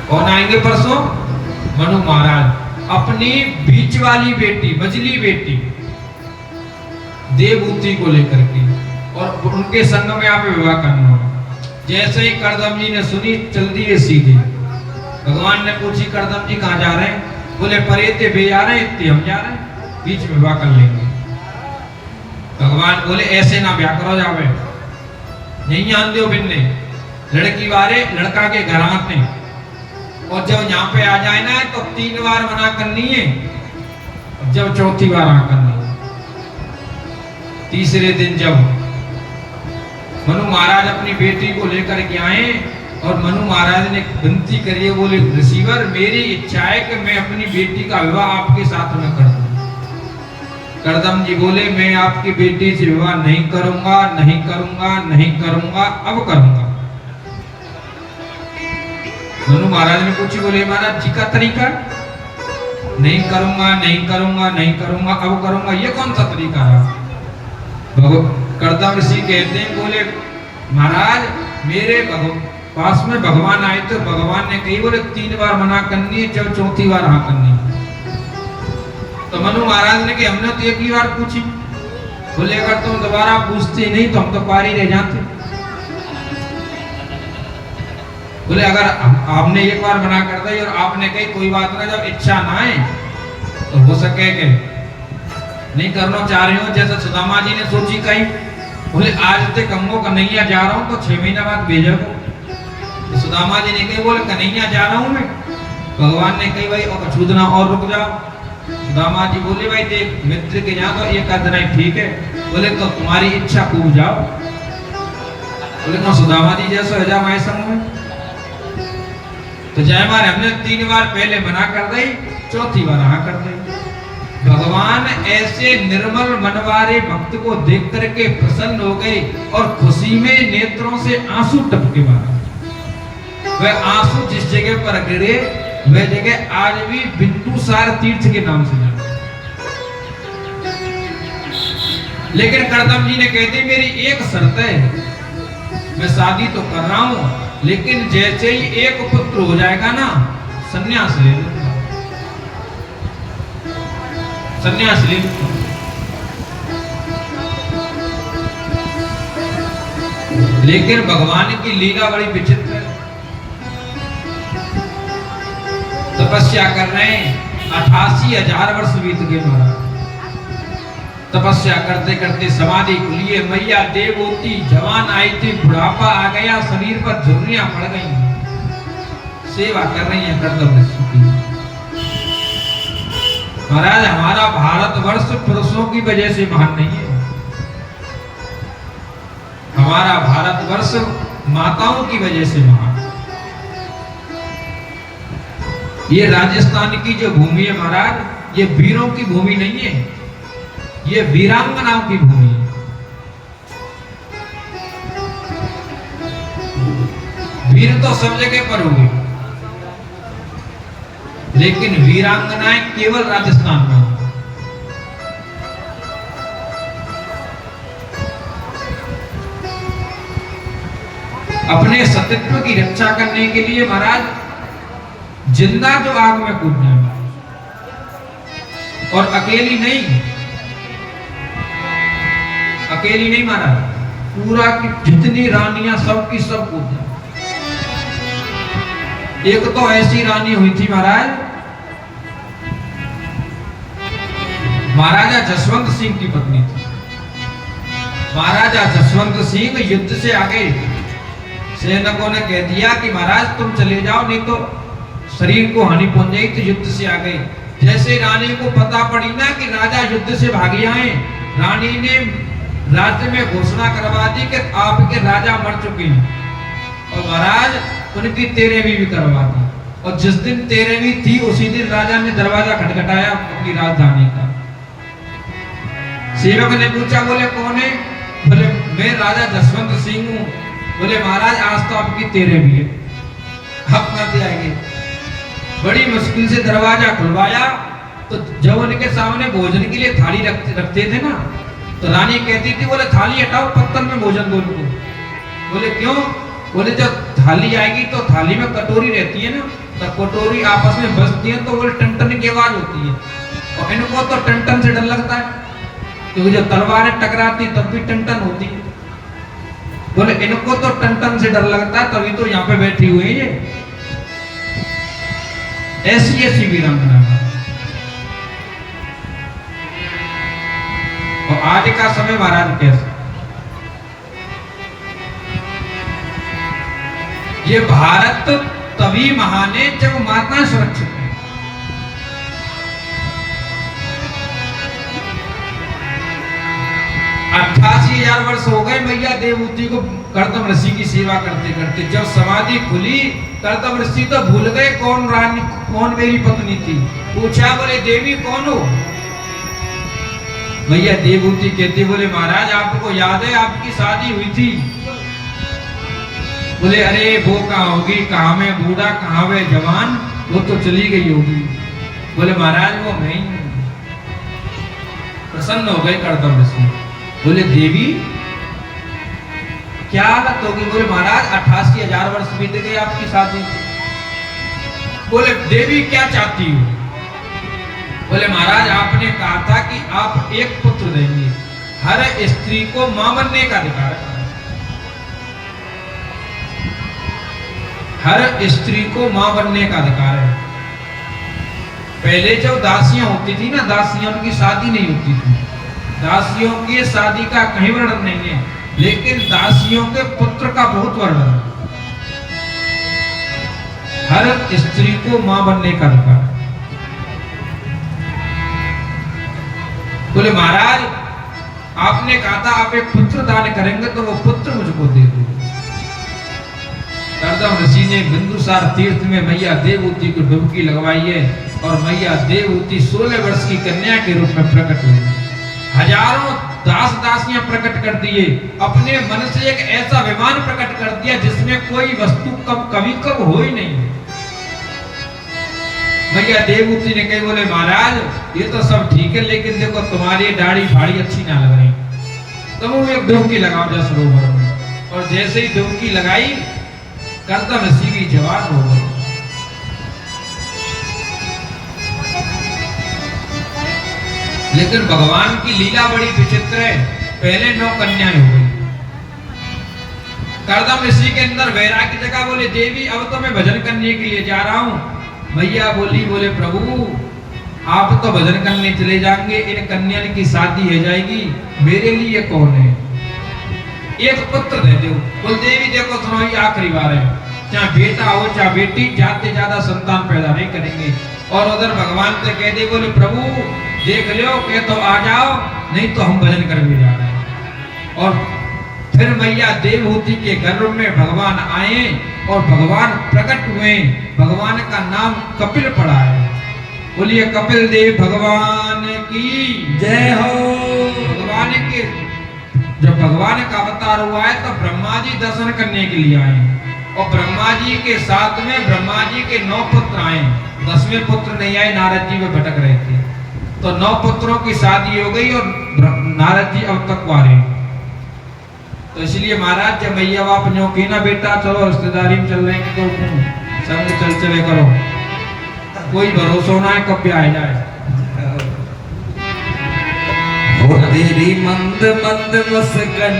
कौन आएंगे परसों? मनु महाराज अपनी बीच वाली बेटी, मझली बेटी देवभूति को लेकर के, और उनके संग में आप विवाह करना होगा। जैसे ही करदम जी ने सुनी, चल दिए सीधे। भगवान ने पूछी, करदम जी कहाँ जा रहे हैं? बोले परेते बे जा रहे हैं, इतने हम जा रहे हैं, बीच में विवाह कर लेंगे। भगवान बोले ऐसे ना ब्याह करो, जावे नहीं आन दो बिन्ने, लड़की वाले लड़का के घर आते हैं, और जब यहाँ पे आ जाए ना तो 3 बार मना करनी है, जब चौथी बार आ करनी है। तीसरे दिन जब मनु महाराज अपनी बेटी को लेकर के आए और मनु महाराज ने विनती करी, बोले रिसीवर मेरी इच्छा है कि मैं अपनी बेटी का विवाह आपके साथ में कर दूं। करदम जी बोले मैं आपकी बेटी से विवाह नहीं करूंगा, नहीं करूंगा, नहीं करूंगा, अब करूंगा। मनु महाराज ने पूछी, बोले महाराज जी का तरीका? नहीं करूंगा, नहीं करूंगा, नहीं करूंगा, अब करूंगा, ये कौन सा तरीका है? करदम ऋषि कहते हैं, बोले महाराज मेरे पास में भगवान आए तो भगवान ने कही, बोले 3 बार मना करनी है, जब चौथी बार हाँ करनी है। तो मनु महाराज ने कि हमने तो एक ही बार पूछी। बोले अगर तुम दोबारा पूछते नहीं तो हम तो पारी रह जाते। बोले अगर आपने एक बार मना कर दी और आपने कही कोई बात ना, जब इच्छा ना आए तो हो सके कि नहीं करना चाह रही हो, जैसे सुदामा जी ने सोची कही। बोले आज तक कमो कन्हैया जा रहा हूँ तो 6 महीना बाद भेजा को। तो सुदामा जी ने कही, बोले कन्हैया जा रहा हूँ मैं। भगवान ने कही भाई और कुछ ना और रुक जाओ। सुदामा जी बोले भाई देख मित्र के यहाँ तो एक आदमी ठीक है। बोले तो तुम्हारी इच्छा खूब जाओ। बोले तो सुदामा जी जैसे जा हमारे संग में। तो जय मारे हमने 3 बार पहले मना कर दी, चौथी बार हाँ कर दी। भगवान ऐसे निर्मल मन वाले भक्त को देख करके प्रसन्न हो गए और खुशी में नेत्रों से आंसू टपके मारा। वह आंसू जिस जगह पर गिरे वह जगह आज भी बिंदुसार तीर्थ के नाम से जाना। लेकिन करदम जी ने कहते मेरी एक शर्त है, मैं शादी तो कर रहा हूं लेकिन जैसे ही एक पुत्र हो जाएगा ना संन्यास ले लूंगा, संन्यास ले लूंगा। लेकिन भगवान की लीला बड़ी विचित्र है। तपस्या कर रहे हैं, 88,000 वर्ष बीत गए महाराज। तपस्या करते करते समाधि खुली, मैया देवभूति जवान आई थी, बुढ़ापा आ गया, शरीर पर झुर्रियां पड़ गई, सेवा कर रही है करदम ऋषि की। महाराज हमारा भारतवर्ष पुरुषों की वजह से महान नहीं है, हमारा भारतवर्ष माताओं की वजह से महान। ये राजस्थान की जो भूमि है महाराज, ये वीरों की भूमि नहीं है, ये वीरांगनाओं की भूमि है। वीर तो सब जगह पर हुए, लेकिन वीरांगनाएं केवल राजस्थान में। अपने सतीत्व की रक्षा करने के लिए महाराज जिंदा जो आग में कूद जाए, और अकेली नहीं, अकेली नहीं महाराज, पूरा की जितनी रानियां सब की सब कूद जाए। एक तो ऐसी रानी हुई थी महाराज, महाराजा जसवंत सिंह की पत्नी थी। महाराजा जसवंत सिंह युद्ध से आ गए, सैनिकों ने कह दिया कि महाराज तुम चले जाओ नहीं तो शरीर को हानि पहुंचेगी, तो युद्ध से आ गई। जैसे रानी को पता पड़ी ना कि राजा युद्ध से भागे आए, रानी ने राज्य में घोषणा करवा दी कि आपके राजा मर चुके हैं, और महाराज उनकी 13वीं भी करवा दी। और जिस दिन 13वीं थी उसी दिन राजा ने दरवाजा खटखटाया अपनी राजधानी का। सेवक ने पूछा, बोले कौन है? बोले मैं राजा जसवंत सिंह हूँ। बोले महाराज आज तो आपकी 13वीं है, आप कहाँ आएंगे? बड़ी मुश्किल से दरवाजा खुलवाया तो जब उनके सामने भोजन के लिए थाली रखते थे ना, तो रानी कहती थी बोले थाली हटाओ, पत्थर में भोजन दो उनको। बोले क्यों? बोले जब थाली आएगी तो थाली में कटोरी रहती है ना, तो कटोरी आपस में बजती है तो वो टन की आवाज होती है, और इनको तो टन से डर लगता है, क्योंकि जब तलवारें टकराती तब भी टन होती है। बोले इनको तो टन से डर लगता है, तभी तो यहाँ पे बैठी हुई है ये, ऐसी वीरांगना। और आज का समय महाराज कैसा, ये भारत तभी महान है जब माता सुरक्षित है। 88,000 वर्ष हो गए मैया देवहूति को कर्दम ऋषि की सेवा करते करते। जब समाधि खुली कर्दम ऋषि तो भूल गए कौन रानी, कौन मेरी पत्नी थी। पूछा, बोले देवी कौन हो? मैया देवहूति कहती, बोले महाराज आपको याद है आपकी शादी हुई थी? बोले अरे वो कहाँ होगी, कहाँ में बूढ़ा कहाँ में जवान, वो तो चली गई होगी। बोले महाराज वो नहीं। प्रसन्न हो गए कर्दम ऋषि। बोले देवी क्या हालत होगी? बोले महाराज 88,000 वर्ष बीत गए आपकी शादी। बोले देवी क्या चाहती हो? बोले महाराज आपने कहा था कि आप एक पुत्र देंगे, हर स्त्री को मां बनने का अधिकार है, हर स्त्री को मां बनने का अधिकार है। पहले जब दासियां होती थी ना, दासियां उनकी शादी नहीं होती थी, दासियों की शादी का कहीं वर्णन नहीं है, लेकिन दासियों के पुत्र का बहुत वर्णन है। हर स्त्री को मां बनने का अधिकार। बोले महाराज आपने कहा था आप एक पुत्र दान करेंगे तो वो पुत्र मुझको दे दो। कर्दम ऋषि ने बिंदुसार तीर्थ में मैया देवहूति को डुबकी लगवाई है, और मैया देवहूति 16 वर्ष की कन्या के रूप में प्रकट हुई। हजारों दास दासियां प्रकट कर दिए, अपने मन से एक ऐसा विमान प्रकट कर दिया जिसमें कोई वस्तु कभी कब हो ही नहीं। मैया देवहूति ने कही, बोले महाराज ये तो सब ठीक है, लेकिन देखो तुम्हारी दाढ़ी फाड़ी अच्छी ना लग रही, तुम एक डुबकी लगाओ जा सरोवर में। और जैसे ही डुबकी लगाई कर्दम ऋषि की जवान हो गई। लेकिन भगवान की लीला बड़ी विचित्र है, पहले 9 कन्याएं हो गई। कर्दम ऋषि के अंदर वैराग्य की जगह, बोले देवी अब तो मैं भजन करने के लिए जा रहा हूं। मैया बोली, बोले प्रभु आप तो भजन करने चले जाएंगे, इन कन्या की शादी हो जाएगी, मेरे लिए कौन है? एक पुत्र दे दो। बोल देवी देखो सुनो ये आखिरी बार है, चाहे बेटा हो चाहे बेटी, जाते ज्यादा संतान पैदा नहीं करेंगे। और उधर भगवान से कह दे, बोले प्रभु देख लो के तो आ जाओ, नहीं तो हम भजन करने जा रहे हैं। और फिर मैया देवहूति के गर्भ में भगवान आए और भगवान प्रकट हुए। भगवान का नाम कपिल पड़ा है। बोलिए कपिल देव भगवान की जय हो। भगवान के जब भगवान का अवतार हुआ है तो ब्रह्मा जी दर्शन करने के लिए आए, और ब्रह्मा जी के साथ में ब्रह्मा जी के 9 पुत्र आए। 10वें पुत्र नहीं आए, नारद जी में भटक रहे थे, तो 9 पुत्रों की शादी हो गई और नारद जी अब तक कुंवारे। तो इसलिए महाराज जब मैया बाप न्यों की ना बेटा चलो रिश्तेदारी में चल रहे हैं तो संग चल चले करो, कोई भरोसा ना है कब भी आ जाए। तेरी मंद मंद मुस्कान